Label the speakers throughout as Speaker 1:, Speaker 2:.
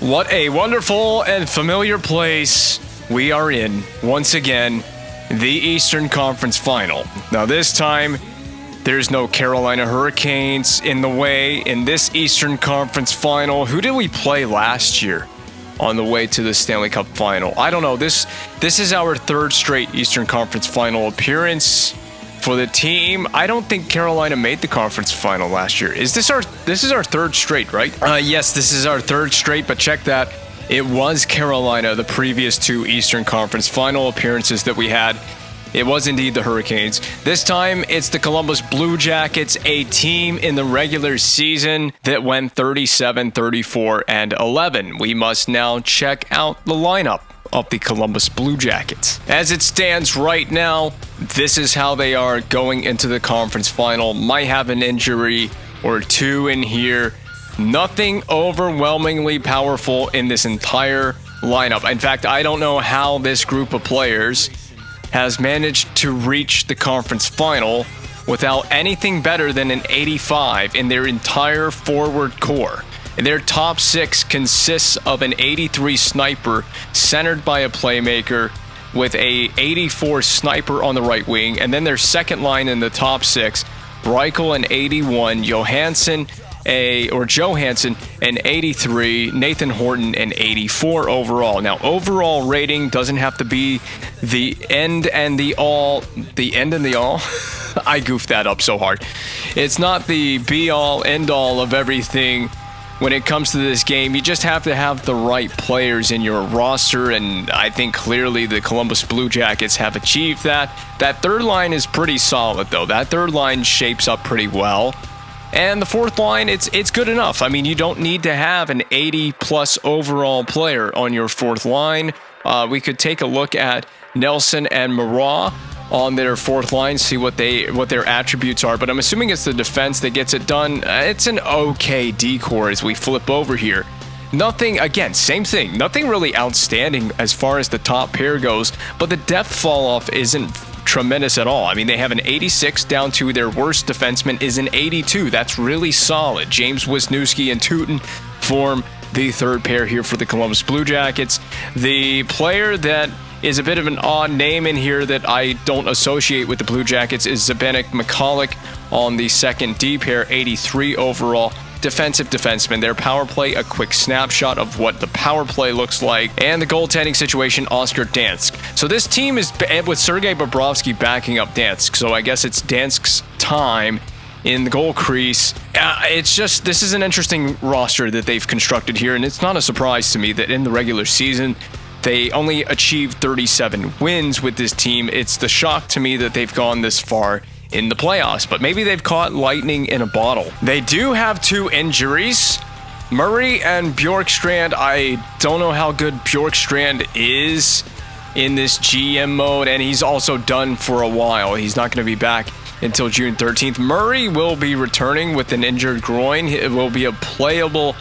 Speaker 1: What a wonderful and familiar place we are in once again, the Eastern Conference Final. Now this time, there's no Carolina Hurricanes in the way in this Eastern Conference Final. Who did we play last year on the way to the Stanley Cup Final? I don't know. This is our third straight Eastern Conference Final appearance for the team. I don't think Carolina made the conference final last year. This is our third straight, right? Yes, this is our third straight, but check that. It was Carolina the previous two Eastern Conference Final appearances that we had. It was indeed the Hurricanes. This time, it's the Columbus Blue Jackets, a team in the regular season that went 37, 34, and 11. We must now check out the lineup of the Columbus Blue Jackets. As it stands right now, this is how they are going into the conference final. Might have an injury or two in here. Nothing overwhelmingly powerful in this entire lineup. In fact, I don't know how this group of players has managed to reach the conference final without anything better than an 85 in their entire forward core. Their top six consists of an 83 sniper centered by a playmaker with a 84 sniper on the right wing. And then their second line in the top six, Reichel an 81, Johansson an 83, Nathan Horton an 84 overall. Now, overall rating doesn't have to be the end and the all. The end and the all? I goofed that up so hard. It's not the be-all, end-all of everything. When it comes to this game, you just have to have the right players in your roster, and I think clearly the Columbus Blue Jackets have achieved that. That third line is pretty solid, though. That third line shapes up pretty well. And the fourth line, it's good enough. I mean, you don't need to have an 80-plus overall player on your fourth line. We could take a look at Nelson and Marat on their fourth line, see what their attributes are, but I'm assuming it's the defense that gets it done. It's an okay D-core as we flip over here. Nothing, again, same thing, nothing really outstanding as far as the top pair goes, but the depth fall off isn't tremendous at all. I mean, they have an 86 down to their worst defenseman is an 82. That's really solid. James Wisniewski and Tootin form the third pair here for the Columbus Blue Jackets. The player that is a bit of an odd name in here that I don't associate with the Blue Jackets is Zbynek McCulloch on the second D pair, 83 overall. Defensive defenseman. Their power play, a quick snapshot of what the power play looks like. And the goaltending situation, Oscar Dansk. So this team is with Sergei Bobrovsky backing up Dansk. So I guess it's Dansk's time in the goal crease. It's just, this is an interesting roster that they've constructed here. And it's not a surprise to me that in the regular season, they only achieved 37 wins with this team. It's the shock to me that they've gone this far in the playoffs, but maybe they've caught lightning in a bottle. They do have two injuries. Murray and Bjorkstrand. I don't know how good Bjorkstrand is in this GM mode, and he's also done for a while. He's not going to be back until June 13th. Murray will be returning with an injured groin. It will be a playable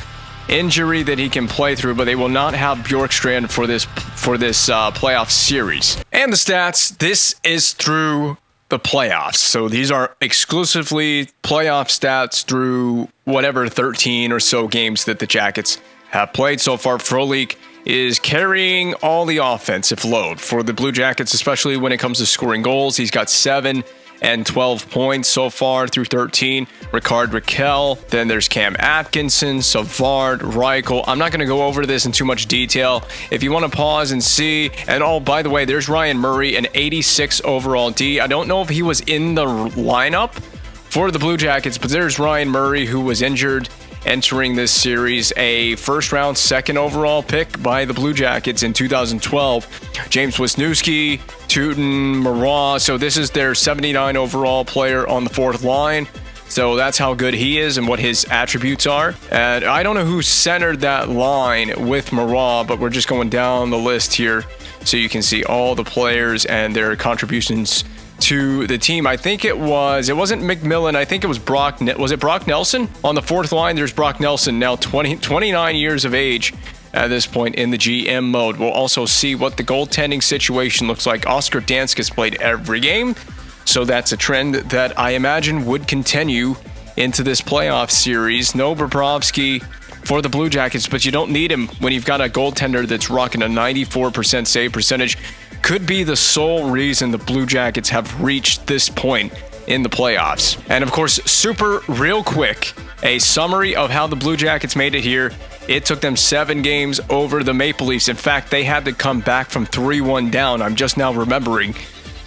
Speaker 1: injury that he can play through, but they will not have Bjorkstrand for this playoff series. And the stats, this is through the playoffs. So these are exclusively playoff stats through whatever 13 or so games that the Jackets have played so far. Frolik is carrying all the offensive load for the Blue Jackets, especially when it comes to scoring goals. He's got 7 and 12 points so far through 13. Ricard Raquel. Then there's Cam Atkinson, Savard, Reichel. I'm not going to go over this in too much detail. If you want to pause and see. And oh, by the way, there's Ryan Murray, an 86 overall D. I don't know if he was in the lineup for the Blue Jackets, but there's Ryan Murray, who was injured entering this series, a first-round, second overall pick by the Blue Jackets in 2012. James Wisniewski, Tootin, Marat. So this is their 79 overall player on the fourth line. So that's how good he is and what his attributes are. And I don't know who centered that line with Marat, but we're just going down the list here so you can see all the players and their contributions to the team. I think it wasn't McMillan. I think it was Brock. Was it Brock Nelson? On the fourth line, there's Brock Nelson, now 29 years of age at this point in the GM mode. We'll also see what the goaltending situation looks like. Oscar Dansk has played every game, so that's a trend that I imagine would continue into this playoff series. No Bobrovsky for the Blue Jackets, but you don't need him when you've got a goaltender that's rocking a 94% save percentage. Could be the sole reason the Blue Jackets have reached this point in the playoffs. And of course, super real quick, a summary of how the Blue Jackets made it here. It took them 7 games over the Maple Leafs. In fact, they had to come back from 3-1 down. I'm just now remembering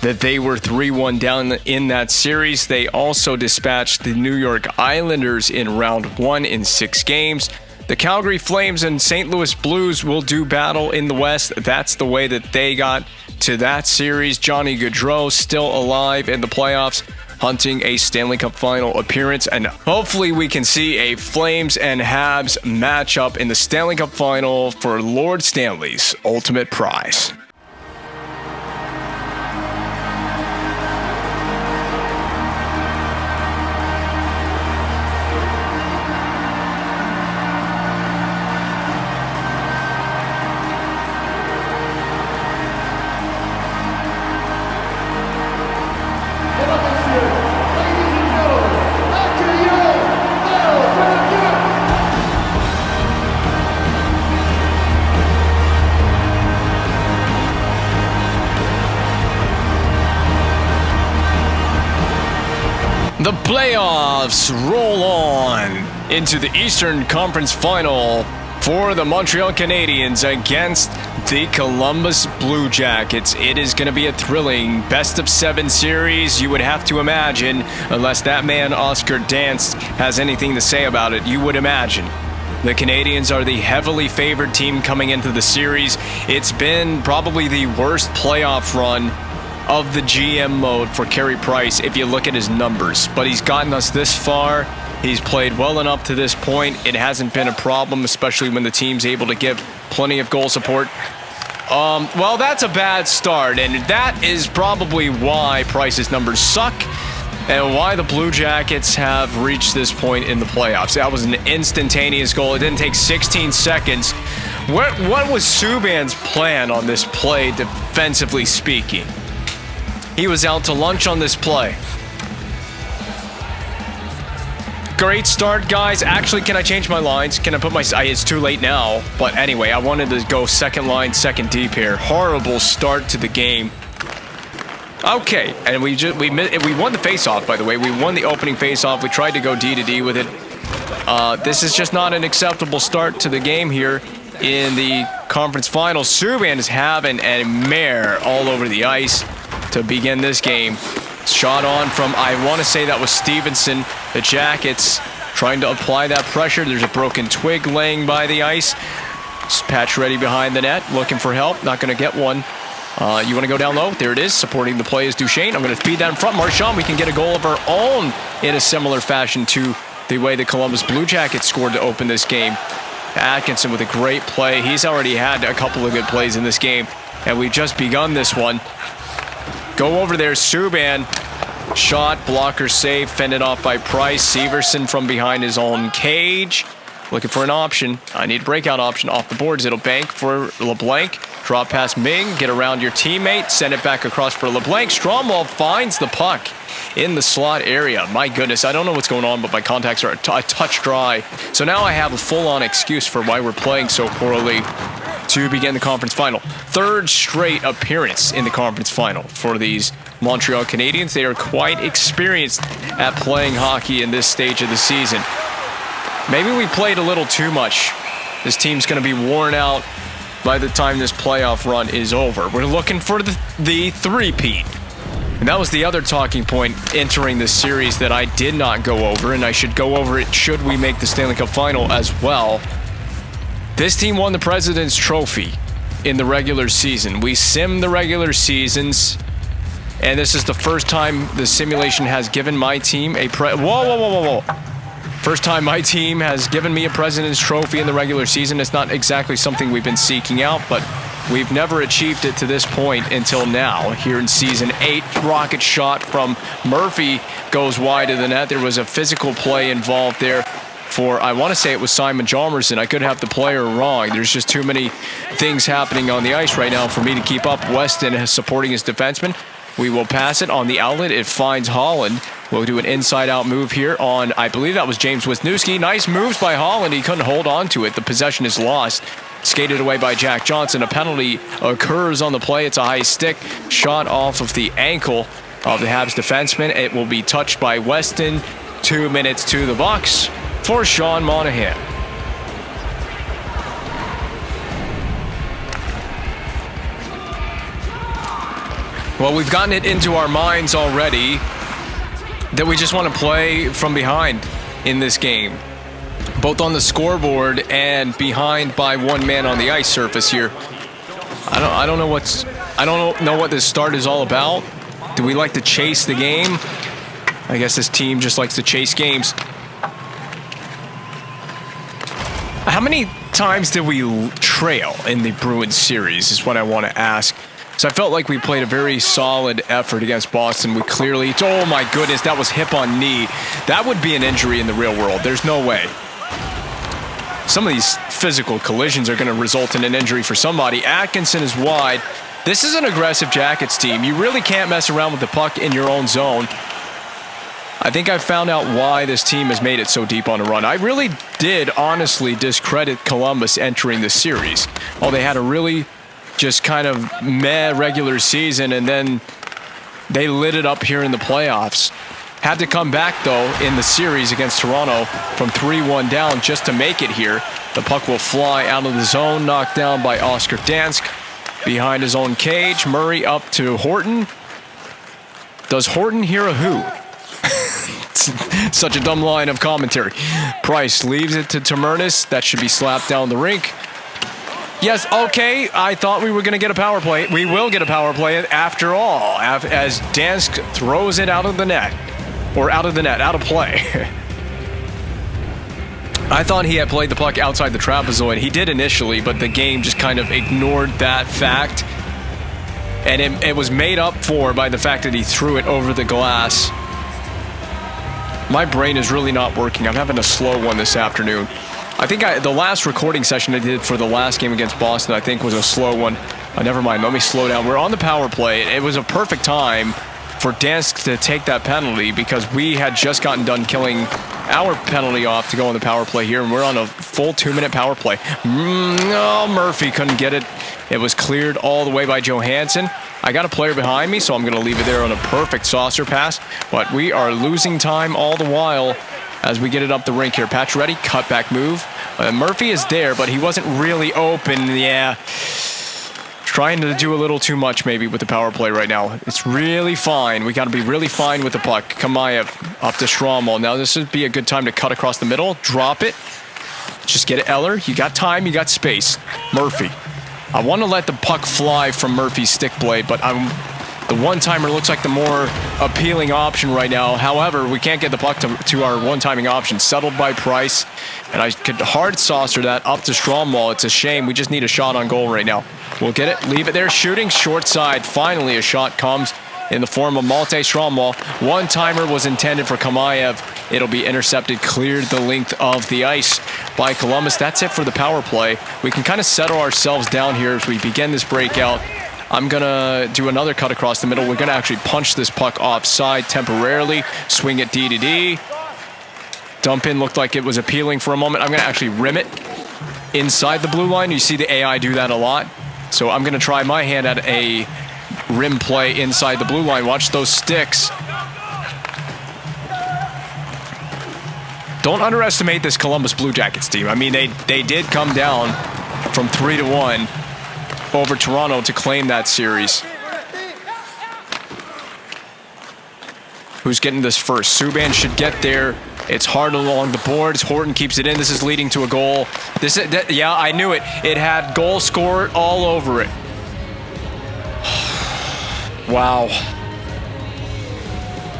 Speaker 1: that they were 3-1 down in that series. They also dispatched the New York Islanders in round 1 in 6 games. The Calgary Flames and St. Louis Blues will do battle in the West. That's the way that they got to that series. Johnny Gaudreau still alive in the playoffs, hunting a Stanley Cup final appearance. And hopefully we can see a Flames and Habs matchup in the Stanley Cup final for Lord Stanley's ultimate prize. The playoffs roll on into the Eastern Conference Final for the Montreal Canadiens against the Columbus Blue Jackets. It is going to be a thrilling best-of-7 series, you would have to imagine, unless that man Oscar Dansk has anything to say about it, you would imagine. The Canadiens are the heavily favored team coming into the series. It's been probably the worst playoff run of the GM mode for Carey Price if you look at his numbers. But he's gotten us this far. He's played well enough to this point. It hasn't been a problem, especially when the team's able to give plenty of goal support. Well, that's a bad start, and that is probably why Price's numbers suck and why the Blue Jackets have reached this point in the playoffs. That was an instantaneous goal. It didn't take 16 seconds. What was Subban's plan on this play, defensively speaking? He was out to lunch on this play. Great start, guys. Actually, can I change my lines? Can I put my... It's too late now. But anyway, I wanted to go second line, second deep here. Horrible start to the game. Okay, and we won the face-off, by the way. We won the opening face-off. We tried to go D-to-D with it. This is just not an acceptable start to the game here in the conference finals. Subban is having a mare all over the ice to begin this game. Shot on from, I want to say that was Stevenson. The Jackets trying to apply that pressure. There's a broken twig laying by the ice. Patch ready behind the net, looking for help. Not going to get one. You want to go down low? There it is. Supporting the play is Duchesne. I'm going to feed that in front. Marchand, we can get a goal of our own in a similar fashion to the way the Columbus Blue Jackets scored to open this game. Atkinson with a great play. He's already had a couple of good plays in this game, and we've just begun this one. Go over there, Subban. Shot, blocker save, fended off by Price. Severson from behind his own cage. Looking for an option. I need a breakout option off the boards. It'll bank for LeBlanc. Drop past Ming. Get around your teammate. Send it back across for LeBlanc. Stromwell finds the puck in the slot area. My goodness, I don't know what's going on, but my contacts are a touch dry. So now I have a full-on excuse for why we're playing so poorly to begin the conference final. Third straight appearance in the conference final for these Montreal Canadiens. They are quite experienced at playing hockey in this stage of the season. Maybe we played a little too much. This team's going to be worn out by the time this playoff run is over. We're looking for the three-peat. And that was the other talking point entering this series that I did not go over, and I should go over it should we make the Stanley Cup final as well. This team won the President's Trophy in the regular season. We simmed the regular seasons, and this is the first time the simulation has given my team a whoa. First time my team has given me a President's Trophy in the regular season. It's not exactly something we've been seeking out, but we've never achieved it to this point until now. Here in Season 8, rocket shot from Murphy goes wide of the net. There was a physical play involved there for, I want to say it was Simon Chalmerson. I could have the player wrong. There's just too many things happening on the ice right now for me to keep up. Weston is supporting his defenseman. We will pass it on the outlet. It finds Holland. We'll do an inside-out move here on, I believe that was James Wisniewski. Nice moves by Holland. He couldn't hold on to it. The possession is lost. Skated away by Jack Johnson. A penalty occurs on the play. It's a high stick. Shot off of the ankle of the Habs defenseman. It will be touched by Weston. 2 minutes to the box for Sean Monahan. Well, we've gotten it into our minds already that we just want to play from behind in this game, both on the scoreboard and behind by one man on the ice surface here. I don't know what this start is all about. Do we like to chase the game? I guess this team just likes to chase games. How many times did we trail in the Bruins series is what I want to ask. So I felt like we played a very solid effort against Boston. We clearly, oh my goodness, that was hip on knee. That would be an injury in the real world. There's no way. Some of these physical collisions are going to result in an injury for somebody. Atkinson is wide. This is an aggressive Jackets team. You really can't mess around with the puck in your own zone. I think I found out why this team has made it so deep on a run. I really did honestly discredit Columbus entering the series. Oh, they had a really just kind of meh regular season, and then they lit it up here in the playoffs. Had to come back, though, in the series against Toronto from 3-1 down just to make it here. The puck will fly out of the zone, knocked down by Oscar Dansk behind his own cage. Murray up to Horton. Does Horton hear a who? Such a dumb line of commentary. Price leaves it to Tamernis. That should be slapped down the rink. Yes, okay, I thought we were going to get a power play. We will get a power play after all, as Dansk throws it out of the net. Or out of the net, out of play. I thought he had played the puck outside the trapezoid. He did initially, but the game just kind of ignored that fact. And it was made up for by the fact that he threw it over the glass. My brain is really not working. I'm having a slow one this afternoon. I think the last recording session I did for the last game against Boston, I think, was a slow one. Never mind. Let me slow down. We're on the power play. It was a perfect time for Dansk to take that penalty because we had just gotten done killing our penalty off to go on the power play here, and we're on a full 2-minute power play. No, Murphy couldn't get it. It was cleared all the way by Johansson. I got a player behind me, so I'm going to leave it there on a perfect saucer pass, but we are losing time all the while as we get it up the rink here. Pacioretty, cutback move. Murphy is there, but he wasn't really open. Yeah. Trying to do a little too much maybe with the power play right now. It's really fine. We got to be really fine with the puck. Kamayev up to Stromwell. Now this would be a good time to cut across the middle. Drop it. Just get it, Eller. You got time. You got space. Murphy. I want to let the puck fly from Murphy's stick blade, but the one-timer looks like the more appealing option right now. However, we can't get the puck to our one-timing option. Settled by Price, and I could hard saucer that up to Stromwell. It's a shame. We just need a shot on goal right now. We'll get it. Leave it there. Shooting short side. Finally, a shot comes in the form of Malte Stromwell. One-timer was intended for Kamayev. It'll be intercepted, cleared the length of the ice by Columbus. That's it for the power play. We can kind of settle ourselves down here as we begin this breakout. I'm going to do another cut across the middle. We're going to actually punch this puck offside temporarily. Swing it D to D. Dump in looked like it was appealing for a moment. I'm going to actually rim it inside the blue line. You see the AI do that a lot. So I'm going to try my hand at a rim play inside the blue line. Watch those sticks. Don't underestimate this Columbus Blue Jackets team. I mean, they did come down from 3-1 over Toronto to claim that series. Who's getting this first? Subban should get there. It's hard along the boards. Horton keeps it in. This is leading to a goal. Yeah, I knew it. It had goal scored all over it. Wow.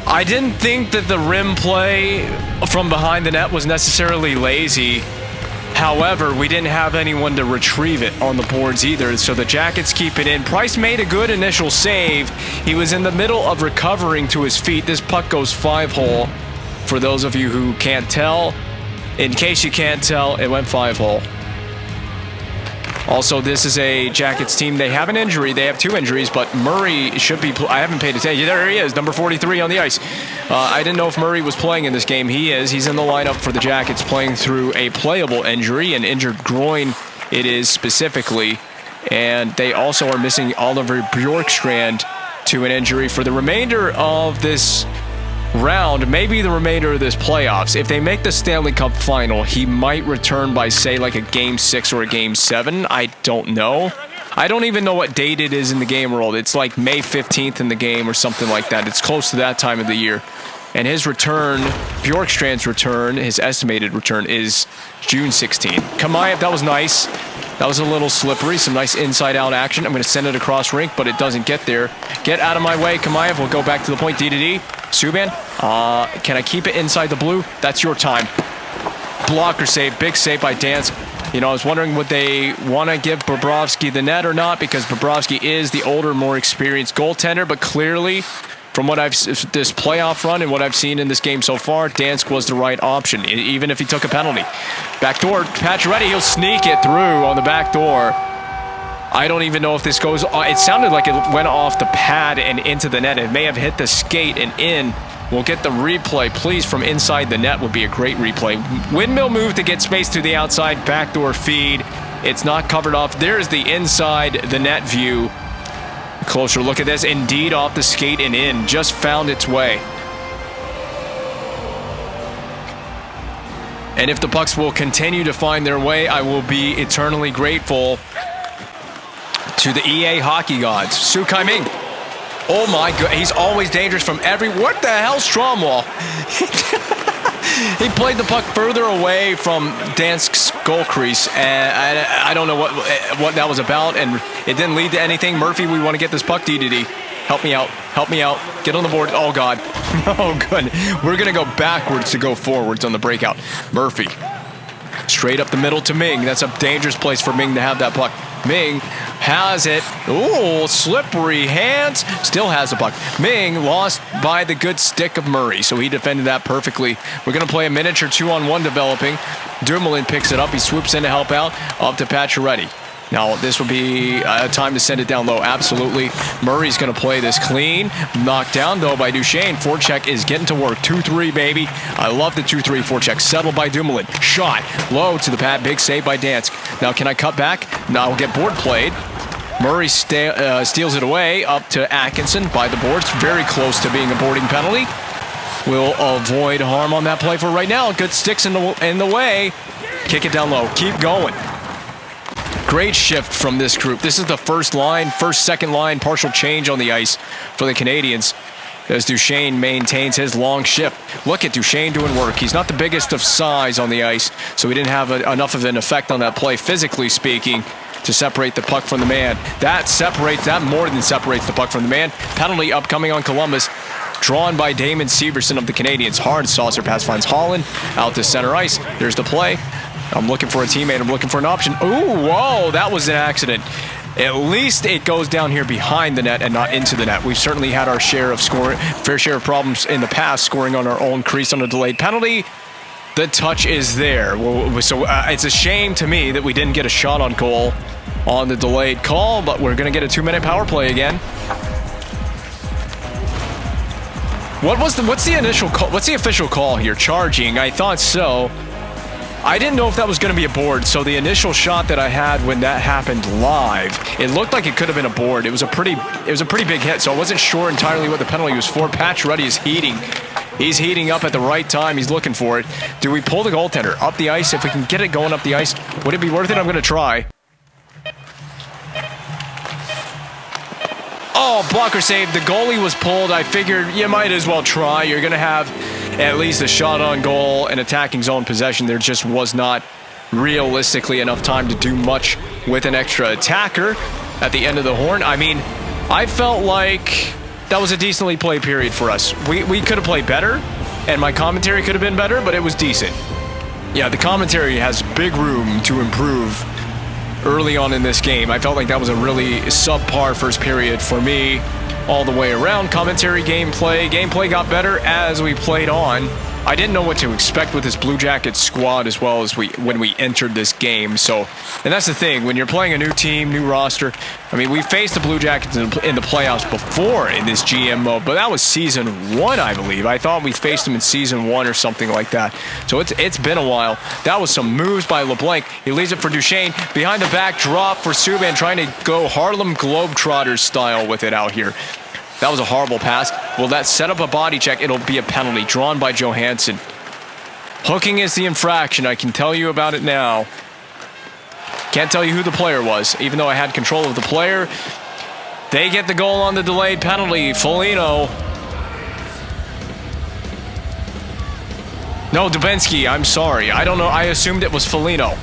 Speaker 1: I didn't think that the rim play from behind the net was necessarily lazy. However, we didn't have anyone to retrieve it on the boards either, so the Jackets keep it in. Price made a good initial save. He was in the middle of recovering to his feet. This puck goes 5-hole. For those of you who can't tell, in case you can't tell, it went 5-hole. Also, this is a Jackets team. They have an injury. They have 2 injuries, but Murray should be. I haven't paid attention. There he is, number 43 on the ice. I didn't know if Murray was playing in this game. He is. He's in the lineup for the Jackets, playing through a playable injury, an injured groin it is specifically. And they also are missing Oliver Bjorkstrand to an injury for the remainder of this round, maybe the remainder of this playoffs. If they make the Stanley Cup final, he might return by, say, like a Game 6 or a Game 7. I don't know. I don't even know what date it is in the game world. It's like May 15th in the game or something like that. It's close to that time of the year. And his return, Bjorkstrand's return, his estimated return is June 16th. Kamayev, that was nice. That was a little slippery. Some nice inside-out action. I'm going to send it across rink, but it doesn't get there. Get out of my way, Kamayev. We'll go back to the point. D-to-D. Subban. Can I keep it inside the blue? That's your time. Blocker save. Big save by Dansk. You know, I was wondering, would they want to give Bobrovsky the net or not? Because Bobrovsky is the older, more experienced goaltender. But clearly, from what this playoff run and what I've seen in this game so far, Dansk was the right option, even if he took a penalty. Backdoor, Pacioretty, he'll sneak it through on the back door. I don't even know if this goes. It sounded like it went off the pad and into the net. It may have hit the skate and in. We'll get the replay, please, from inside the net. Would be a great replay. Windmill move to get space to the outside. Backdoor feed. It's not covered off. There's the inside the net view. Closer look at this. Indeed, off the skate and in. Just found its way. And if the pucks will continue to find their way, I will be eternally grateful to the EA hockey gods. Su Kai-Ming. Oh my god, he's always dangerous from every. What the hell, Stromwall? He played the puck further away from Dansk's goal crease, and I don't know what that was about, and it didn't lead to anything. Murphy, we want to get this puck. D-to-D. Help me out. Help me out. Get on the board. Oh, God. Oh, good. We're going to go backwards to go forwards on the breakout. Murphy. Straight up the middle to Ming. That's a dangerous place for Ming to have that puck. Ming has it. Ooh, slippery hands. Still has the puck. Ming lost by the good stick of Murray, so he defended that perfectly. We're going to play a miniature 2-on-1 developing. Dumoulin picks it up. He swoops in to help out. Up to Pacioretty. Now, this will be a time to send it down low. Absolutely. Murray's going to play this clean. Knocked down, though, by Duchesne. Forecheck is getting to work. 2-3, baby. I love the 2-3 forecheck. Settled by Dumoulin. Shot. Low to the pad. Big save by Dansk. Now, can I cut back? Now, we'll get board played. Murray steals it away. Up to Atkinson by the boards. Very close to being a boarding penalty. We'll avoid harm on that play for right now. Good sticks in the way. Kick it down low. Keep going. Great shift from this group. This is the second line, partial change on the ice for the Canadiens as Duchesne maintains his long shift. Look at Duchesne doing work. He's not the biggest of size on the ice, so he didn't have enough of an effect on that play, physically speaking, to separate the puck from the man. That more than separates the puck from the man. Penalty upcoming on Columbus. Drawn by Damon Severson of the Canadiens. Hard saucer pass finds Holland out to center ice. There's the play. I'm looking for a teammate. I'm looking for an option. Ooh, whoa, that was an accident. At least it goes down here behind the net and not into the net. We've certainly had our fair share of problems in the past scoring on our own crease on a delayed penalty. The touch is there. So it's a shame to me that we didn't get a shot on goal on the delayed call, but we're going to get a 2-minute power play again. What's the initial call? What's the official call here? Charging. I thought so. I didn't know if that was going to be a board, so the initial shot that I had when that happened live, it looked like it could have been a board. It was a pretty big hit, so I wasn't sure entirely what the penalty was for. Pacioretty is heating. He's heating up at the right time. He's looking for it. Do we pull the goaltender up the ice? If we can get it going up the ice, would it be worth it? I'm going to try. Oh, blocker save. The goalie was pulled. I figured you might as well try. You're going to have at least a shot on goal and attacking zone possession. There just was not realistically enough time to do much with an extra attacker at the end of the horn. I mean, I felt like that was a decently played period for us. We could have played better, and my commentary could have been better, but it was decent. Yeah, the commentary has big room to improve early on in this game. I felt like that was a really subpar first period for me all the way around. Commentary, gameplay got better as we played on. I didn't know what to expect with this Blue Jackets squad as well as when we entered this game. So, and that's the thing, when you're playing a new team, new roster. I mean, we faced the Blue Jackets in the playoffs before in this GM mode, but that was season 1, I believe. I thought we faced them in season 1 or something like that. So it's been a while. That was some moves by LeBlanc. He leaves it for Duchesne. Behind the back drop for Subban, trying to go Harlem Globetrotters style with it out here. That was a horrible pass. Will that set up a body check? It'll be a penalty drawn by Johansson. Hooking is the infraction. I can tell you about it now. Can't tell you who the player was, even though I had control of the player. They get the goal on the delayed penalty. Foligno. No, Dubinsky. I'm sorry. I don't know. I assumed it was Foligno.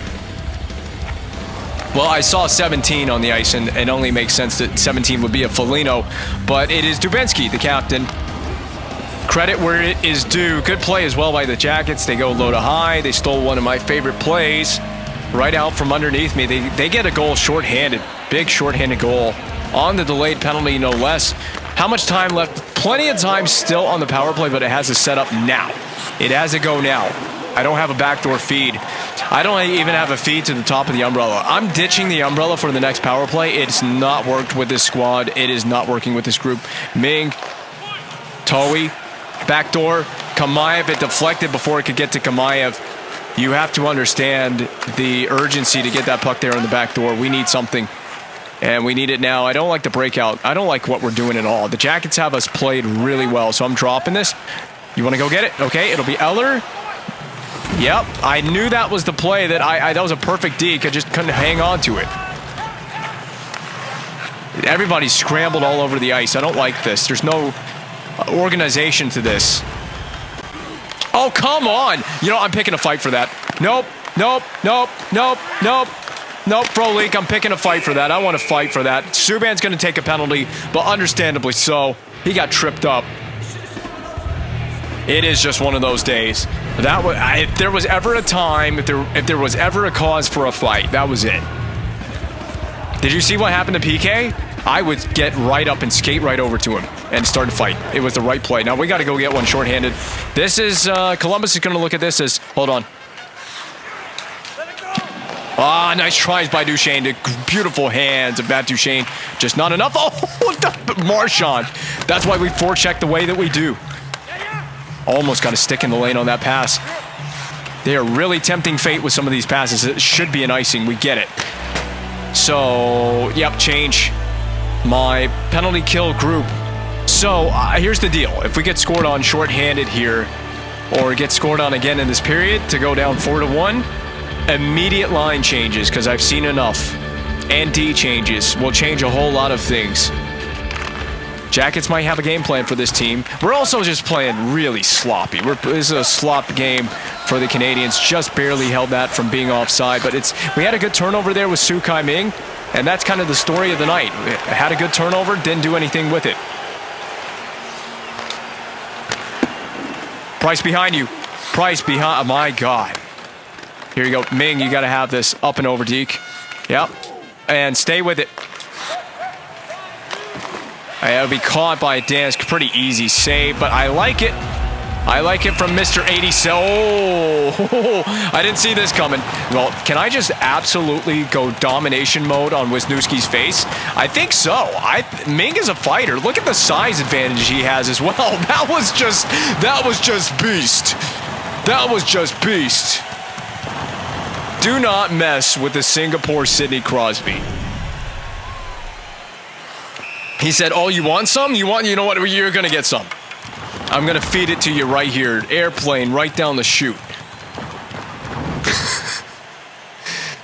Speaker 1: Well, I saw 17 on the ice, and it only makes sense that 17 would be a Foligno, but it is Dubinsky, the captain. Credit where it is due. Good play as well by the Jackets. They go low to high. They stole one of my favorite plays right out from underneath me. They get a goal shorthanded. Big shorthanded goal on the delayed penalty, no less. How much time left? Plenty of time still on the power play, but it has to set up now. It has to go now. I don't have a backdoor feed. I don't even have a feed to the top of the umbrella. I'm ditching the umbrella for the next power play. It's not worked with this squad. It is not working with this group. Ming, Towie, backdoor, Kamaev. It deflected before it could get to Kamaev. You have to understand the urgency to get that puck there on the back door. We need something, and we need it now. I don't like the breakout. I don't like what we're doing at all. The Jackets have us played really well, so I'm dropping this. You want to go get it? Okay, it'll be Eller. Yep, I knew that was the play that that was a perfect deke. I just couldn't hang on to it. Everybody scrambled all over the ice. I don't like this. There's no organization to this. Oh, come on. You know, I'm picking a fight for that. Nope, nope, nope, nope, nope. Nope, Frolik, I'm picking a fight for that. I want to fight for that. Subban's going to take a penalty, but understandably so. He got tripped up. It is just one of those days. That was, if there was ever a time, if there was ever a cause for a fight, that was it. Did you see what happened to PK? I would get right up and skate right over to him and start a fight. It was the right play. Now we got to go get one shorthanded. This is Columbus is going to look at this as, hold on. Ah, nice tries by Duchesne. The beautiful hands of Matt Duchesne. Just not enough. Oh, Marchand. That's why we forecheck the way that we do. Almost got a stick in the lane on that pass. They are really tempting fate with some of these passes. It should be an icing. We get it. So, yep, change my penalty kill group. So, here's the deal. If we get scored on shorthanded here, or get scored on again in this period to go down 4-1, immediate line changes, because I've seen enough. And D changes will change a whole lot of things. Jackets might have a game plan for this team. We're also just playing really sloppy. This is a slop game for the Canadiens. Just barely held that from being offside. But we had a good turnover there with Su Kai Ming, and that's kind of the story of the night. We had a good turnover, didn't do anything with it. Price behind you. Price behind. Oh my God. Here you go. Ming, you got to have this up and over, Deke. Yep. And stay with it. It'll be caught by Dansk. Pretty easy save, but I like it. I like it from Mr. 87. Oh, I didn't see this coming. Well, can I just absolutely go domination mode on Wisniewski's face? I think so. Ming is a fighter. Look at the size advantage he has as well. That was just beast. That was just beast. Do not mess with the Singapore Sidney Crosby. He said, oh, you want some? You know what? You're going to get some. I'm going to feed it to you right here. Airplane right down the chute.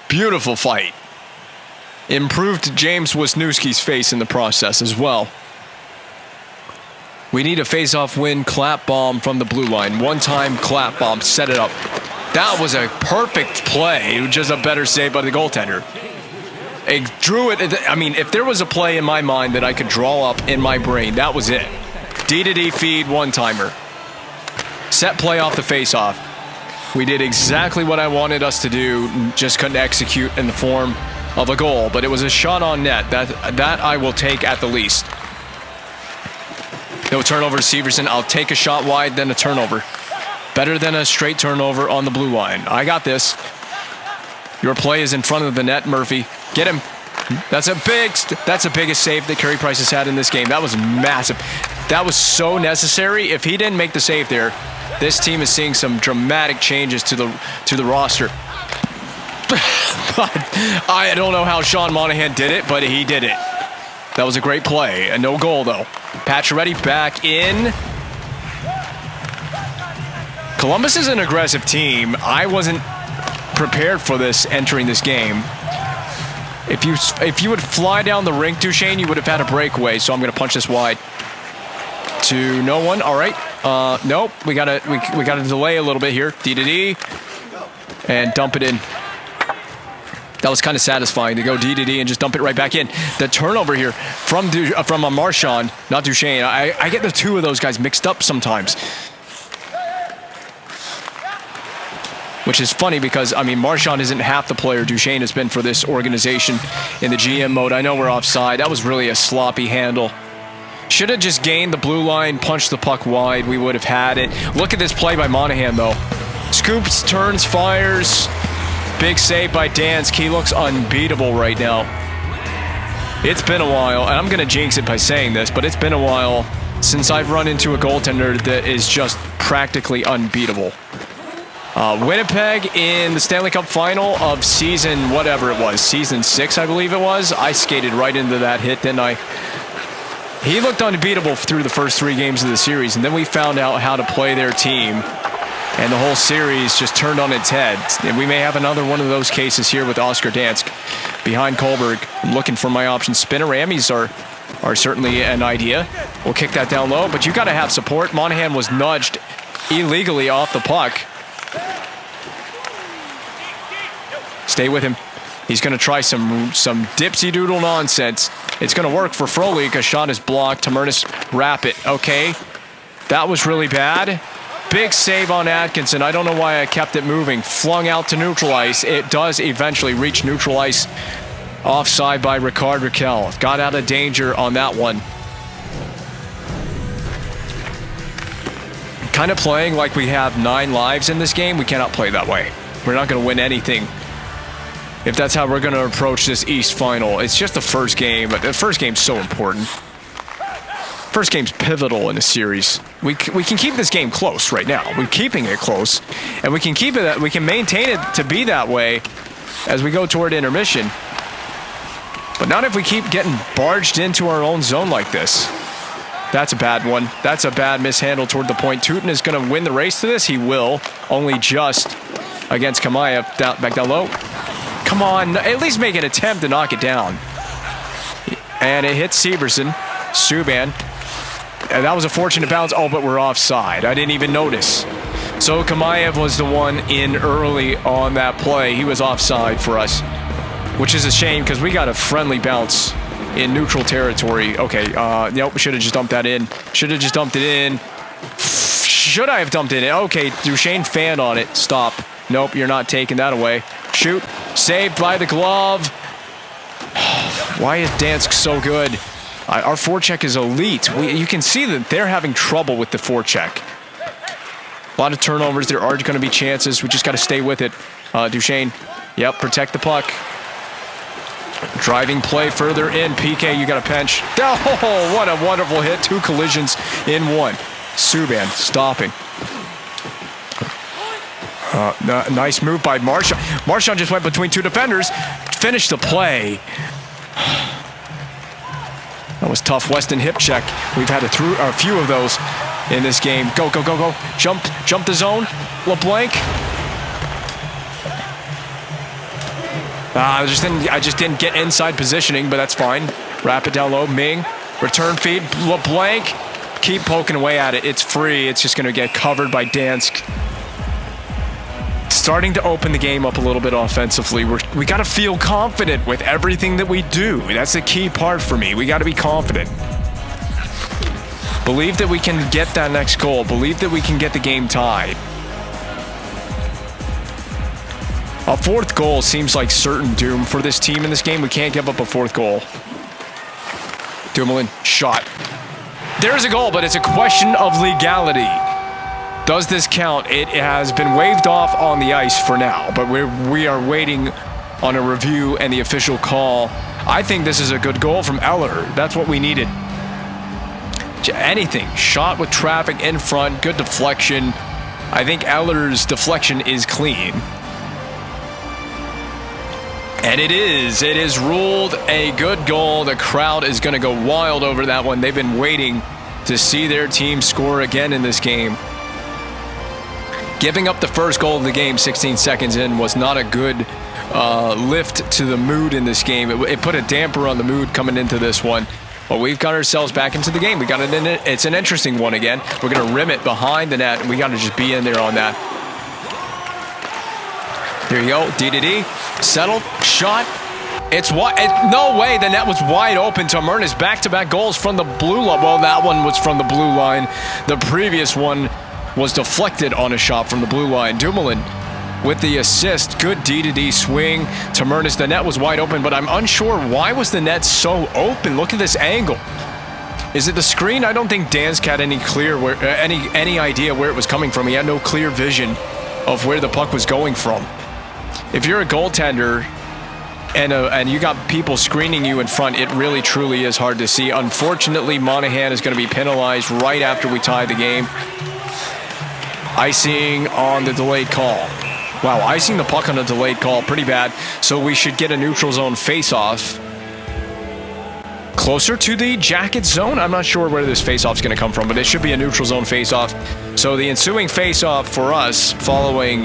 Speaker 1: Beautiful fight. Improved James Wisniewski's face in the process as well. We need a face-off win clap bomb from the blue line. One-time clap bomb. Set it up. That was a perfect play. Just a better save by the goaltender. It drew it. I mean, if there was a play in my mind that I could draw up in my brain, that was it. D-to-D feed, one-timer. Set play off the face-off. We did exactly what I wanted us to do, just couldn't execute in the form of a goal. But it was a shot on net. That I will take at the least. No turnover to Severson. I'll take a shot wide, then a turnover. Better than a straight turnover on the blue line. I got this. Your play is in front of the net, Murphy. Get him. That's the biggest save that Carey Price has had in this game. That was massive. That was so necessary. If he didn't make the save there, this team is seeing some dramatic changes to the roster. I don't know how Sean Monahan did it, but he did it. That was a great play. A no goal, though. Pacioretty back in. Columbus is an aggressive team. I wasn't prepared for this entering this game. If you would fly down the rink, Duchesne, you would have had a breakaway. So I'm going to punch this wide to no one. All right. Nope. We got to delay a little bit here. D and dump it in. That was kind of satisfying to go D and just dump it right back in. The turnover here from Marchand, not Duchesne. I get the two of those guys mixed up sometimes. Which is funny because, I mean, Marchand isn't half the player Duchesne has been for this organization in the GM mode. I know we're offside. That was really a sloppy handle. Should have just gained the blue line, punched the puck wide. We would have had it. Look at this play by Monahan, though. Scoops, turns, fires. Big save by Dansk. He looks unbeatable right now. It's been a while, and I'm going to jinx it by saying this, but it's been a while since I've run into a goaltender that is just practically unbeatable. Winnipeg in the Stanley Cup final of season, whatever it was, season 6, I believe it was. I skated right into that hit, didn't I? He looked unbeatable through the first 3 games of the series, and then we found out how to play their team, and the whole series just turned on its head. And we may have another one of those cases here with Oscar Dansk behind Kohlberg. I'm looking for my options. Spinoramis are certainly an idea. We'll kick that down low, but you got to have support. Monahan was nudged illegally off the puck. Stay with him. He's going to try some dipsy-doodle nonsense. It's going to work for Frolik. A shot is blocked. Tamernis wrap it. Okay. That was really bad. Big save on Atkinson. I don't know why I kept it moving. Flung out to neutral ice. It does eventually reach neutral ice. Offside by Ricard Raquel. Got out of danger on that one. Kind of playing like we have 9 lives in this game. We cannot play that way. We're not going to win anything if that's how we're going to approach this East final. It's just the first game, but the first game's so important. First game's pivotal in the series. We can keep this game close right now. We're keeping it close, and we can keep it. We can maintain it to be that way as we go toward intermission. But not if we keep getting barged into our own zone like this. That's a bad one. That's a bad mishandle toward the point. Tootin is going to win the race to this. He will, only just against Kamaya. Back down low. Come on, at least make an attempt to knock it down. And it hits Severson. Subban. And that was a fortunate bounce. Oh, but we're offside. I didn't even notice. So Kamayev was the one in early on that play. He was offside for us, which is a shame because we got a friendly bounce in neutral territory. Okay, nope, should have just dumped that in. Should have just dumped it in. Should I have dumped it in? Okay, Duchesne fanned on it. Stop. Nope, you're not taking that away. Shoot. Saved by the glove. Why is Dansk so good? Our forecheck is elite. You can see that they're having trouble with the forecheck. A lot of turnovers. There are going to be chances. We just got to stay with it. Duchesne. Yep, protect the puck. Driving play further in. PK, you got a pinch. Oh, what a wonderful hit. 2 collisions in 1. Subban stopping. Nice move by Marchand. Marchand just went between 2 defenders. Finished the play. That was tough. Weston hip check. We've had a few of those in this game. Go, go, go, go. Jump the zone. LeBlanc. I just didn't get inside positioning, but that's fine. Wrap it down low. Ming. Return feed. LeBlanc. Keep poking away at it. It's free. It's just going to get covered by Dansk. Starting to open the game up a little bit offensively. We got to feel confident with everything that we do. That's the key part for me. We got to be confident. Believe that we can get that next goal. Believe that we can get the game tied. A 4th goal seems like certain doom for this team in this game. We can't give up a 4th goal. Dumoulin, shot. There's a goal, but it's a question of legality. Does this count? It has been waved off on the ice for now, but we are waiting on a review and the official call. I think this is a good goal from Eller. That's what we needed. Anything. Shot with traffic in front. Good deflection. I think Eller's deflection is clean. And it is. It is ruled a good goal. The crowd is going to go wild over that one. They've been waiting to see their team score again in this game. Giving up the first goal of the game 16 seconds in was not a good lift to the mood in this game. It put a damper on the mood coming into this one. But we've got ourselves back into the game. We got it in it. It's an interesting one again. We're going to rim it behind the net, and we got to just be in there on that. There you go. D. Settled. Shot. It's wide. No way. The net was wide open. Tamernis back-to-back goals from the blue line. Well, that one was from the blue line. The previous one was deflected on a shot from the blue line. Dumoulin with the assist. Good D swing. Tamernis, the net was wide open, but I'm unsure why was the net so open. Look at this angle. Is it the screen? I don't think Dansk had any clear any idea where it was coming from. He had no clear vision of where the puck was going from. If you're a goaltender and you got people screening you in front, it really truly is hard to see. Unfortunately, Monahan is going to be penalized right after we tie the game. Icing on the delayed call. Wow, icing the puck on a delayed call, pretty bad. So we should get a neutral zone face-off. Closer to the Jacket zone? I'm not sure where this face-off is going to come from, but it should be a neutral zone face-off. So the ensuing face-off for us, following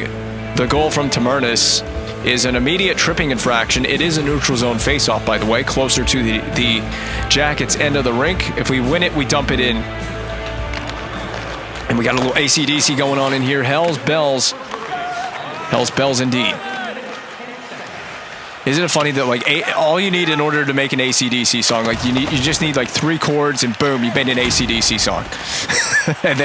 Speaker 1: the goal from Tamernis, is an immediate tripping infraction. It is a neutral zone face-off, by the way, closer to the Jackets' end of the rink. If we win it, we dump it in. And we got a little AC/DC going on in here. Hell's bells. Hell's bells indeed. Isn't it funny that like all you need in order to make an AC/DC song, like you just need like 3 chords and boom, you made an AC/DC song. And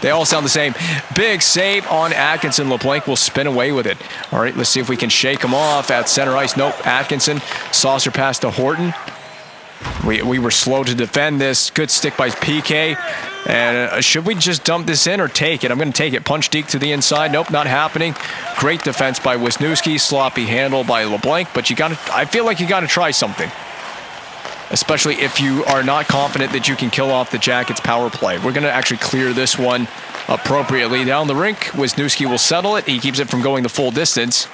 Speaker 1: they all sound the same. Big save on Atkinson. LeBlanc will spin away with it. All right, let's see if we can shake him off at center ice. Nope, Atkinson. Saucer pass to Horton. We were slow to defend this. Good stick by PK. And should we just dump this in or take it? I'm going to take it. Punch Deke to the inside. Nope, not happening. Great defense by Wisniewski. Sloppy handle by LeBlanc. But I feel like you got to try something. Especially if you are not confident that you can kill off the Jackets' power play. We're going to actually clear this one appropriately down the rink. Wisniewski will settle it. He keeps it from going the full distance.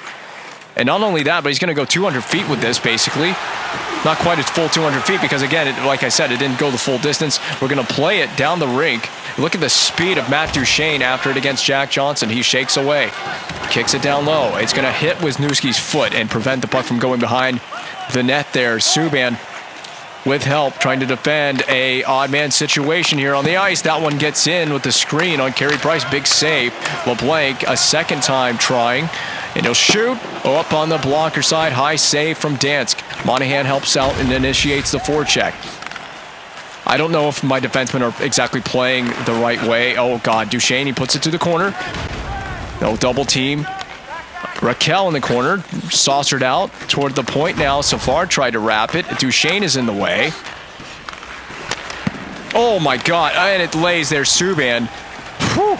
Speaker 1: And not only that, but he's going to go 200 feet with this, basically. Not quite its full 200 feet because, again, like I said, it didn't go the full distance. We're going to play it down the rink. Look at the speed of Matt Duchesne after it against Jack Johnson. He shakes away, kicks it down low. It's going to hit Wisniewski's foot and prevent the puck from going behind the net there. Subban with help, trying to defend a odd man situation here on the ice. That one gets in with the screen on Carey Price. Big save. LeBlanc a second time trying. And he'll shoot. Up on the blocker side. High save from Dansk. Monahan helps out and initiates the forecheck. I don't know if my defensemen are exactly playing the right way. Oh, God. Duchesne, he puts it to the corner. No double team. Raquel in the corner. Saucered out toward the point now. Safar tried to wrap it. Duchesne is in the way. Oh, my God. And it lays there. Subban. Whew.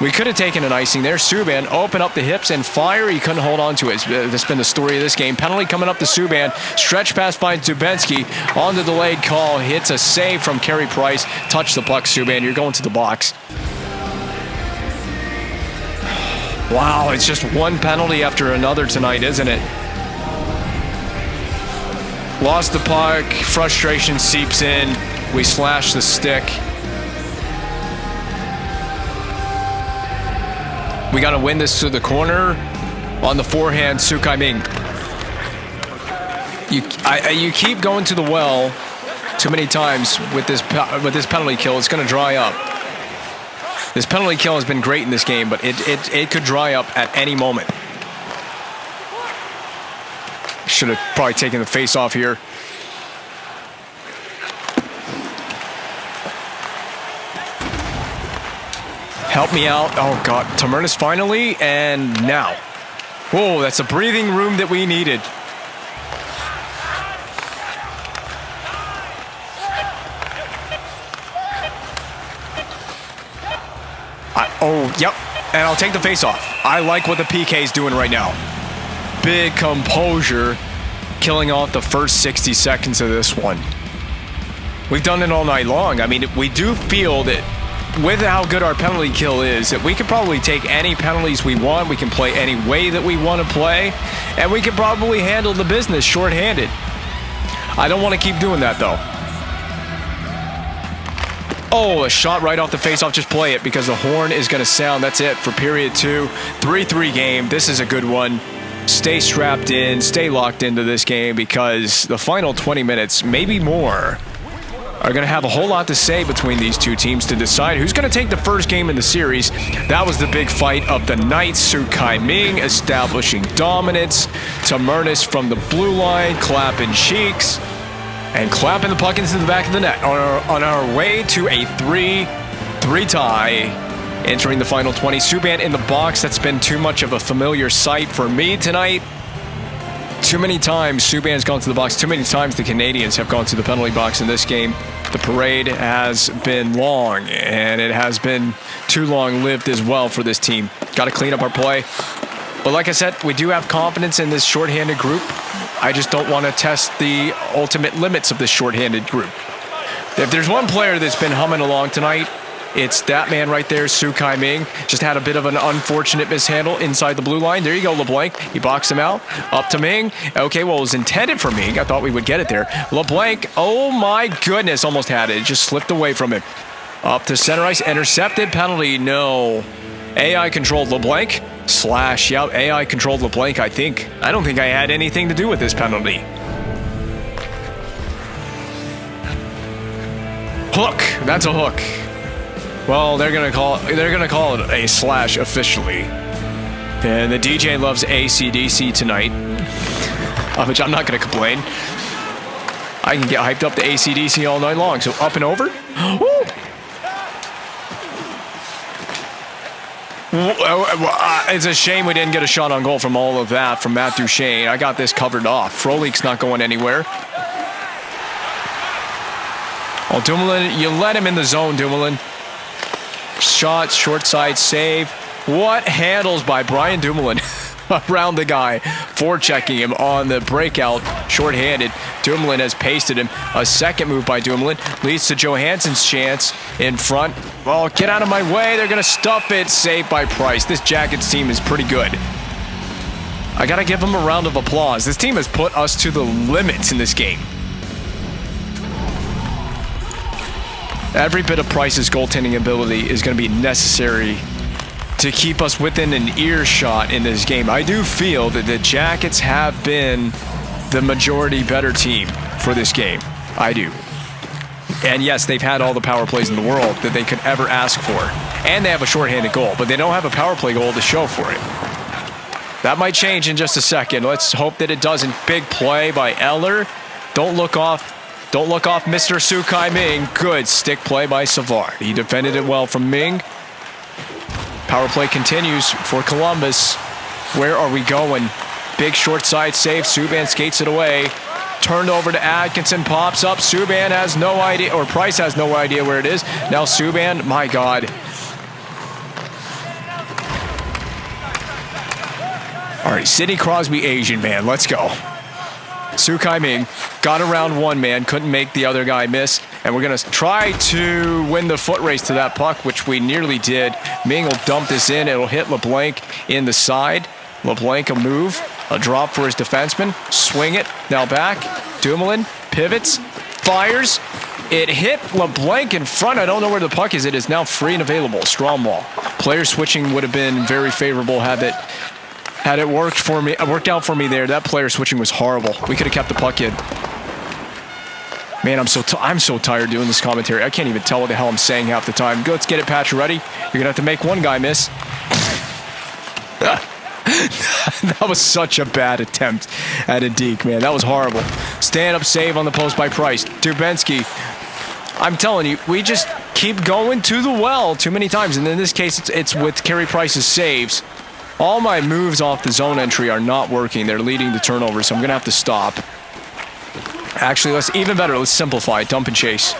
Speaker 1: We could have taken an icing there. Subban open up the hips and fire. He couldn't hold on to it. That's been the story of this game. Penalty coming up to Subban. Stretch pass by Zubensky. On the delayed call. Hits a save from Carey Price. Touch the puck, Subban. You're going to the box. Wow, it's just one penalty after another tonight, isn't it? Lost the puck. Frustration seeps in. We slash the stick. We got to win this to the corner. On the forehand, Sukai Ming. You keep going to the well too many times with this penalty kill. It's going to dry up. This penalty kill has been great in this game, but it could dry up at any moment. Should have probably taken the face off here. Help me out. Oh, God. Tamernis finally, and now. Whoa, that's a breathing room that we needed. Oh, yep. And I'll take the face-off. I like what the PK is doing right now. Big composure, killing off the first 60 seconds of this one. We've done it all night long. I mean, we do feel that with how good our penalty kill is, that we can probably take any penalties we want. We can play any way that we want to play. And we can probably handle the business shorthanded. I don't want to keep doing that, though. Oh, a shot right off the face-off. Just play it because the horn is going to sound. That's it for period 2. 3-3 game. This is a good one. Stay strapped in. Stay locked into this game because the final 20 minutes, maybe more, are going to have a whole lot to say between these two teams to decide who's going to take the first game in the series. That was the big fight of the night. Su Kai-Ming establishing dominance. Tamernis from the blue line, clapping cheeks. And clapping the puck into the back of the net on our way to a 3-3 tie. Entering the final 20. Subban in the box. That's been too much of a familiar sight for me tonight. Too many times Subban's gone to the box. Too many times the Canadiens have gone to the penalty box in this game. The parade has been long, and it has been too long-lived as well for this team. Got to clean up our play. But like I said, we do have confidence in this shorthanded group. I just don't want to test the ultimate limits of this shorthanded group. If there's one player that's been humming along tonight, it's that man right there, Su Kai-Ming. Just had a bit of an unfortunate mishandle inside the blue line. There you go, LeBlanc. He boxed him out. Up to Ming. Okay, well, it was intended for Ming. I thought we would get it there. LeBlanc, oh my goodness, almost had it. It just slipped away from him. Up to center ice. Intercepted. Penalty, no. AI controlled LeBlanc. Slash, yeah, AI controlled LeBlanc, I think. I don't think I had anything to do with this penalty. Hook. That's a hook. Well, they're gonna call it a slash officially. And the DJ loves AC/DC tonight, which I'm not gonna complain. I can get hyped up to AC/DC all night long. So up and over. Woo! It's a shame we didn't get a shot on goal from all of that from Matt Duchene. I got this covered off. Frolik's not going anywhere. Oh, Dumoulin, you let him in the zone, Dumoulin. Shot, short side, save. What handles by Brian Dumoulin around the guy, forechecking him on the breakout, shorthanded. Dumoulin has pasted him. A second move by Dumoulin leads to Johansson's chance in front. Well, get out of my way. They're going to stuff it. Saved by Price. This Jackets team is pretty good. I got to give them a round of applause. This team has put us to the limits in this game. Every bit of Price's goaltending ability is going to be necessary to keep us within an earshot in this game. I do feel that the Jackets have been the majority better team for this game. I do. And yes, they've had all the power plays in the world that they could ever ask for. And they have a shorthanded goal, but they don't have a power play goal to show for it. That might change in just a second. Let's hope that it doesn't. Big play by Eller. Don't look off, Mr. Su Kai-Ming. Good stick play by Savard. He defended it well from Ming. Power play continues for Columbus. Where are we going? Big short side save. Subban skates it away. Turned over to Atkinson. Pops up. Subban has no idea, or Price has no idea where it is. Now Subban, my God. All right, Sidney Crosby, Asian man. Let's go. Su Kai-Ming got around one man, couldn't make the other guy miss, and we're going to try to win the foot race to that puck, which we nearly did. Ming will dump this in. It'll hit LeBlanc in the side. LeBlanc a move, a drop for his defenseman. Swing it, now back. Dumoulin pivots, fires. It hit LeBlanc in front. I don't know where the puck is. It is now free and available. Strong ball. Player switching would have been very favorable had it worked out for me there. That player switching was horrible. We could have kept the puck in. Man, I'm so tired doing this commentary. I can't even tell what the hell I'm saying half the time. Go, let's get it, Patch. Ready? You're gonna have to make one guy miss. That was such a bad attempt at a deke, man. That was horrible. Stand-up save on the post by Price. Dubinsky. I'm telling you, we just keep going to the well too many times. And in this case, it's with Carey Price's saves. All my moves off the zone entry are not working. They're leading to turnovers, so I'm going to have to stop. Actually, let's simplify. Dump and chase.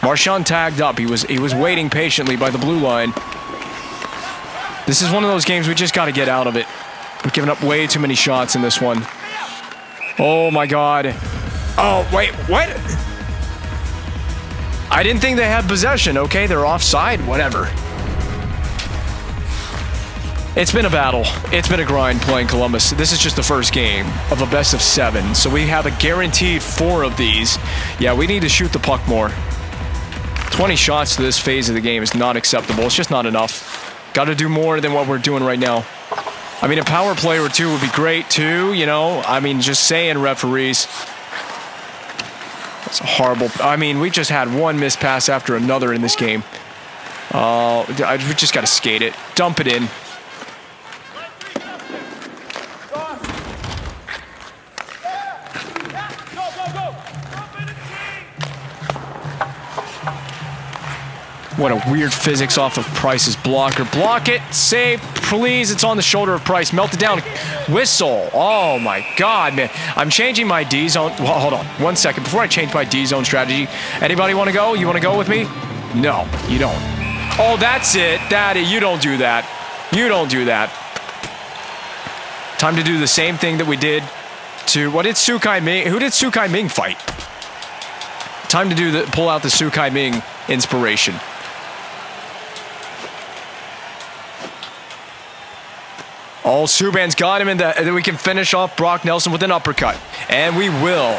Speaker 1: Marchand tagged up. He was waiting patiently by the blue line. This is one of those games we just got to get out of it. We're giving up way too many shots in this one. Oh, my God. Oh, wait, what? I didn't think they had possession. Okay, they're offside. Whatever. It's been a battle. It's been a grind playing Columbus. This is just the first game of a best of 7. So we have a guaranteed 4 of these. Yeah, we need to shoot the puck more. 20 shots to this phase of the game is not acceptable. It's just not enough. Got to do more than what we're doing right now. I mean, a power play or 2 would be great too, you know. I mean, just saying, referees. It's horrible. I mean, we just had one missed pass after another in this game. We just got to skate it. Dump it in. What a weird physics off of Price's blocker. Block it. Save, please. It's on the shoulder of Price. Melt it down. Whistle. Oh, my God, man. I'm changing my D-zone. Well, hold on. 1 second. Before I change my D-zone strategy, anybody want to go? You want to go with me? No, you don't. Oh, that's it. You don't do that. You don't do that. Time to do the same thing that we did to... What did Sukai Ming... Who did Sukai Ming fight? Time to pull out the Sukai Ming inspiration. Oh, Subban's got him, and then we can finish off Brock Nelson with an uppercut. And we will.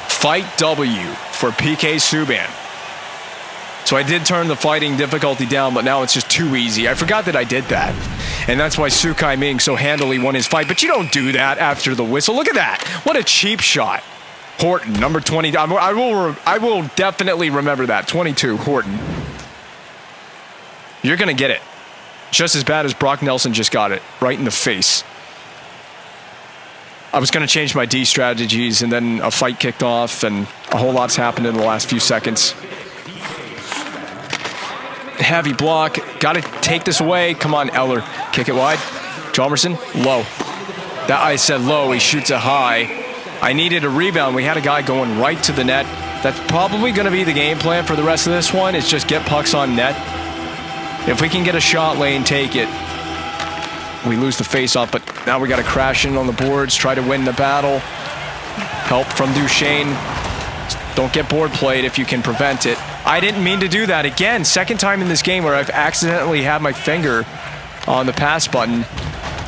Speaker 1: Fight W for PK Subban. So I did turn the fighting difficulty down, but now it's just too easy. I forgot that I did that. And that's why Sukai Ming so handily won his fight. But you don't do that after the whistle. Look at that. What a cheap shot. Horton, number 20. I will definitely remember that. 22, Horton. You're going to get it. Just as bad as Brock Nelson just got it. Right in the face. I was going to change my D strategies, and then a fight kicked off, and a whole lot's happened in the last few seconds. Heavy block. Got to take this away. Come on, Eller. Kick it wide. Chalmerson, low. That I said low. He shoots it high. I needed a rebound. We had a guy going right to the net. That's probably going to be the game plan for the rest of this one, is just get pucks on net. If we can get a shot lane, take it. We lose the face-off, but now we got to crash in on the boards, try to win the battle. Help from Duchesne. Don't get board played if you can prevent it. I didn't mean to do that. Again, second time in this game where I've accidentally had my finger on the pass button,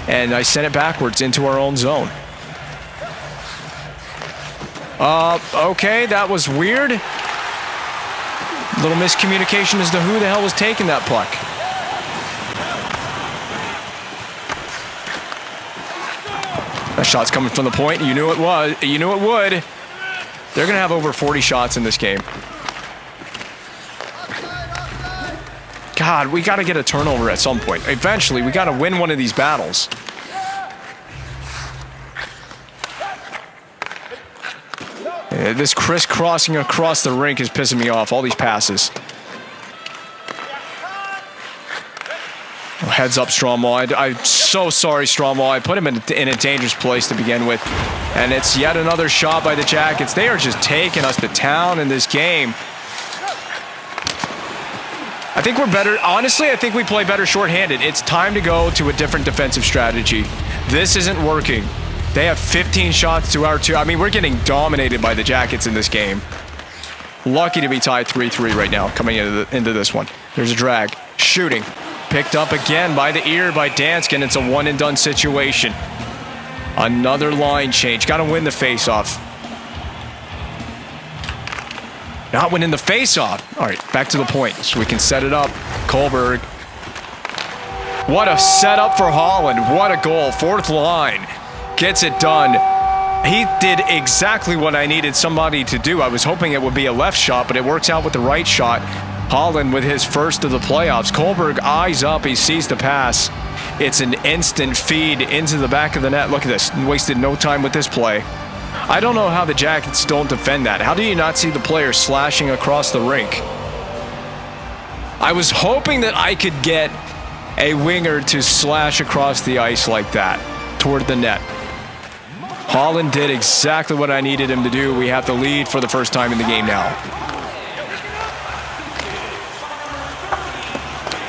Speaker 1: and I sent it backwards into our own zone. Okay, that was weird. Little miscommunication as to who the hell was taking that puck. That shot's coming from the point. You knew it was. You knew it would. They're going to have over 40 shots in this game. God, we got to get a turnover at some point. Eventually, we got to win one of these battles. This crisscrossing across the rink is pissing me off. All these passes. Oh, heads up, Stromwell. I'm so sorry, Stromwell. I put him in a dangerous place to begin with. And it's yet another shot by the Jackets. They are just taking us to town in this game. I think we're better. Honestly, I think we play better shorthanded. It's time to go to a different defensive strategy. This isn't working. They have 15 shots to our 2. I mean, we're getting dominated by the Jackets in this game. Lucky to be tied 3-3 right now coming into this one. There's a drag. Shooting. Picked up again by the ear by Danskin. It's a one-and-done situation. Another line change. Got to win the face-off. Not winning the face-off. All right, back to the point so we can set it up. Kohlberg. What a setup for Holland. What a goal. Fourth line. Gets it done. He did exactly what I needed somebody to do. I was hoping it would be a left shot, but it works out with the right shot. Holland with his first of the playoffs. Kohlberg eyes up. He sees the pass. It's an instant feed into the back of the net. Look at this. Wasted no time with this play. I don't know how the Jackets don't defend that. How do you not see the player slashing across the rink? I was hoping that I could get a winger to slash across the ice like that toward the net. Holland did exactly what I needed him to do. We have the lead for the first time in the game now.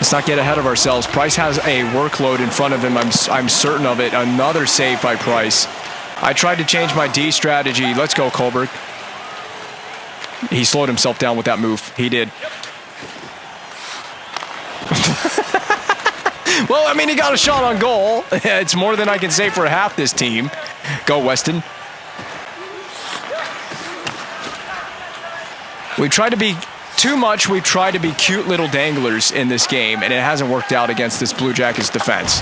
Speaker 1: Let's not get ahead of ourselves. Price has a workload in front of him. I'm certain of it. Another save by Price. I tried to change my D strategy. Let's go, Colberg. He slowed himself down with that move. He did. Well, I mean, he got a shot on goal. It's more than I can say for half this team. Go, Weston. We try to be too much. We try to be cute little danglers in this game, and it hasn't worked out against this Blue Jackets defense.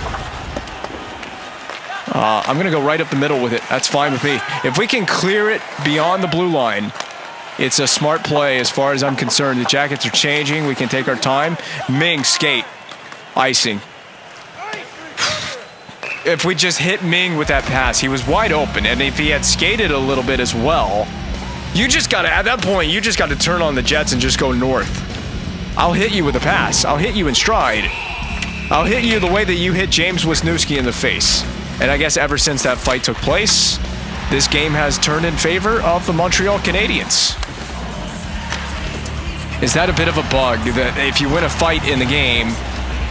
Speaker 1: I'm going to go right up the middle with it. That's fine with me. If we can clear it beyond the blue line, it's a smart play as far as I'm concerned. The Jackets are changing. We can take our time. Ming, skate. Icing. If we just hit Ming with that pass, he was wide open. And if he had skated a little bit as well, you just got to, at that point, you just got to turn on the Jets and just go north. I'll hit you with a pass. I'll hit you in stride. I'll hit you the way that you hit James Wisniewski in the face. And I guess ever since that fight took place, this game has turned in favor of the Montreal Canadiens. Is that a bit of a bug that if you win a fight in the game,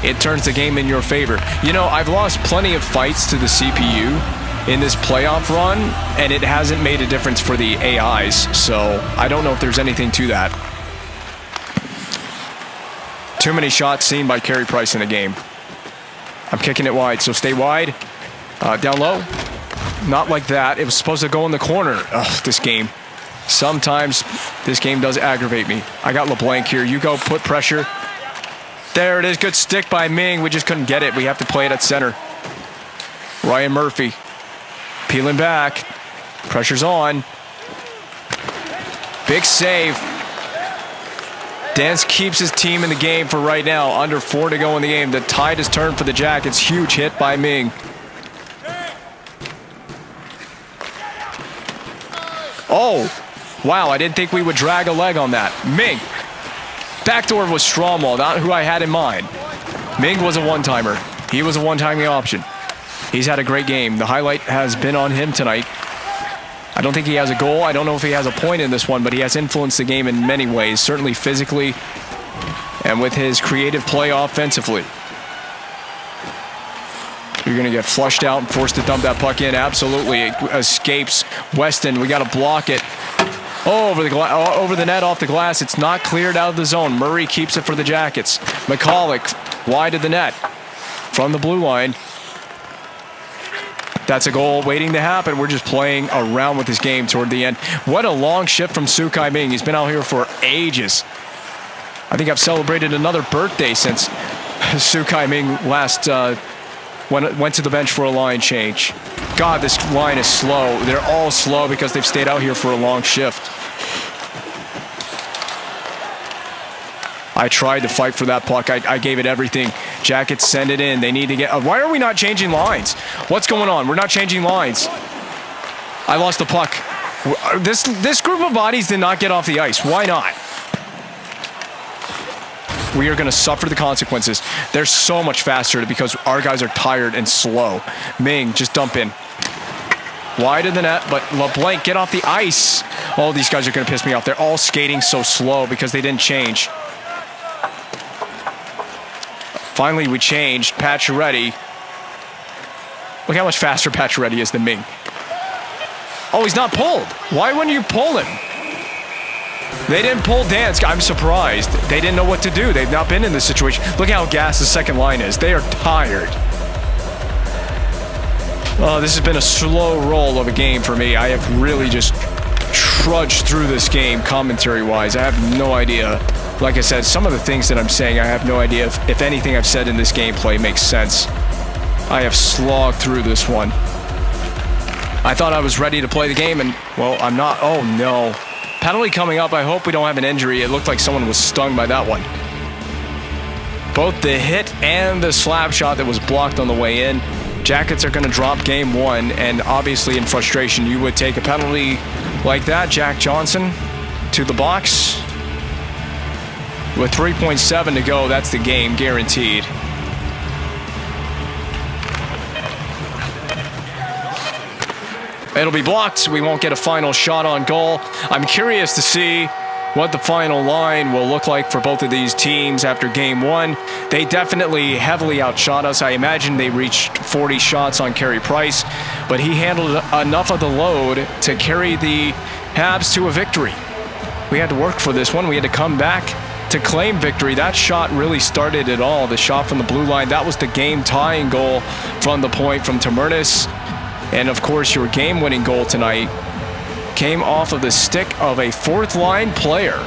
Speaker 1: it turns the game in your favor? You know, I've lost plenty of fights to the CPU in this playoff run, and it hasn't made a difference for the AIs, so I don't know if there's anything to that. Too many shots seen by Carey Price in the game. I'm kicking it wide, so stay wide. Down low. Not like that. It was supposed to go in the corner. Ugh, this game. Sometimes this game does aggravate me. I got LeBlanc here. You go, put pressure. There it is. Good stick by Ming. We just couldn't get it. We have to play it at center. Ryan Murphy. Peeling back. Pressure's on. Big save. Dance keeps his team in the game for right now. Under 4 to go in the game. The tide has turned for the Jackets. Huge hit by Ming. Oh, wow. I didn't think we would drag a leg on that. Ming. Backdoor was Stromwall, not who I had in mind. Ming was a one-timer. He was a one-timing option. He's had a great game. The highlight has been on him tonight. I don't think he has a goal. I don't know if he has a point in this one, but he has influenced the game in many ways, certainly physically and with his creative play offensively. You're going to get flushed out and forced to dump that puck in. Absolutely. It escapes Weston. We got to block it. Oh, over the net, off the glass. It's not cleared out of the zone. Murray keeps it for the Jackets. McCulloch wide of the net from the blue line. That's a goal waiting to happen. We're just playing around with this game toward the end. What a long shift from Sukai Ming. He's been out here for ages. I think I've celebrated another birthday since Sukai Ming last went to the bench for a line change. God, this line is slow. They're all slow because they've stayed out here for a long shift. I tried to fight for that puck. I gave it everything. Jackets send it in. They need to get... why are we not changing lines? What's going on? We're not changing lines. I lost the puck. This group of bodies did not get off the ice. Why not? We are going to suffer the consequences. They're so much faster because our guys are tired and slow. Ming, just dump in. Wide of the net, but LeBlanc, get off the ice. Oh, these guys are going to piss me off. They're all skating so slow because they didn't change. Finally, we changed. Pacioretty. Look how much faster Pacioretty is than Ming. Oh, he's not pulled. Why wouldn't you pull him? They didn't pull Dansk. I'm surprised. They didn't know what to do. They've not been in this situation. Look how gassed the second line is. They are tired. Oh, this has been a slow roll of a game for me. I have really just trudged through this game commentary-wise. I have no idea. Like I said, some of the things that I'm saying, I have no idea if anything I've said in this gameplay makes sense. I have slogged through this one. I thought I was ready to play the game, and, well, I'm not. Oh, no. Penalty coming up. I hope we don't have an injury. It looked like someone was stung by that one. Both the hit and the slap shot that was blocked on the way in. Jackets are going to drop game one, and obviously in frustration, you would take a penalty like that. Jack Johnson to the box. With 3.7 to go, that's the game, guaranteed. It'll be blocked. We won't get a final shot on goal. I'm curious to see what the final line will look like for both of these teams after game one. They definitely heavily outshot us. I imagine they reached 40 shots on Carey Price, but he handled enough of the load to carry the Habs to a victory. We had to work for this one. We had to come back to claim victory. That shot really started it all. The shot from the blue line, that was the game-tying goal from the point from Tamernis. And of course, your game-winning goal tonight came off of the stick of a fourth-line player.